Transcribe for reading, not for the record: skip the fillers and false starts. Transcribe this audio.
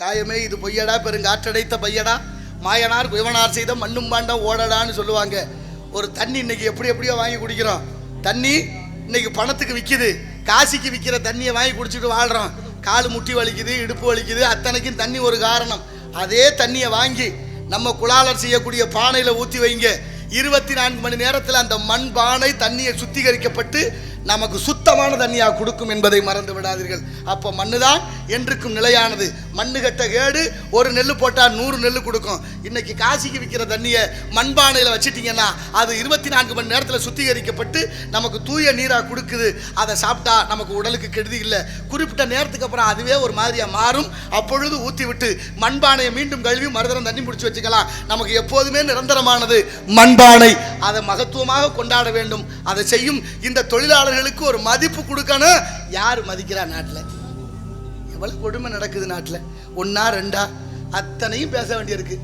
காயமே இது பொய்யடா பெருங்காற்றடைத்த பையடா மாயனார் குயவனார் செய்த மண்ணும் பாண்டம் ஓடடான்னு சொல்லுவாங்க. ஒரு தண்ணி இன்னைக்கு எப்படியோ வாங்கி குடிக்கிறோம். தண்ணி இன்னைக்கு பணத்துக்கு விற்கிது. காசிக்கு விற்கிற தண்ணியை வாங்கி குடிச்சிட்டு வாழ்கிறோம். கால் முட்டி வலிக்குது, இடுப்பு வலிக்குது, அத்தனைக்கும் தண்ணி ஒரு காரணம். அதே தண்ணியை வாங்கி நம்ம குளாலர் செய்யக்கூடிய பானையில் ஊற்றி வைங்க. 24 மணி நேரத்தில் அந்த மண் பானை தண்ணியை சுத்திகரிக்கப்பட்டு நமக்கு சுத்தமான தண்ணியாக கொடுக்கும் என்பதை மறந்து விடாதீர்கள். அப்போ மண்ணு தான் என்றுக்கும் நிலையானது. மண்ணு கட்ட கேடு, ஒரு நெல் போட்டால் 100 நெல் கொடுக்கும். இன்னைக்கு காசிக்கு விற்கிற தண்ணியை மண்பானையில் வச்சுட்டிங்கன்னா அது 24 மணி நேரத்தில் சுத்திகரிக்கப்பட்டு நமக்கு தூய நீராக கொடுக்குது. அதை சாப்பிட்டா நமக்கு உடலுக்கு கெடுதி இல்லை. குறிப்பிட்ட நேரத்துக்கு அப்புறம் அதுவே ஒரு மாதிரியாக மாறும். அப்பொழுது ஊற்றி விட்டு மண்பானையை மீண்டும் கழுவி மறுதரம் தண்ணி பிடிச்சி வச்சுக்கலாம். நமக்கு எப்போதுமே நிரந்தரமானது மண்பானை. அதை மகத்துவமாக கொண்டாட வேண்டும். அதை செய்யும் இந்த தொழிலாளர்களுக்கு ஒரு மதிப்பு கொடுக்கணும். யார் மதிக்கிறா? நாட்டில் எவ்வளவு கொடுமை நடக்குது. நாட்டில் 1 2 அத்தனையும் பேச வேண்டியிருக்கு.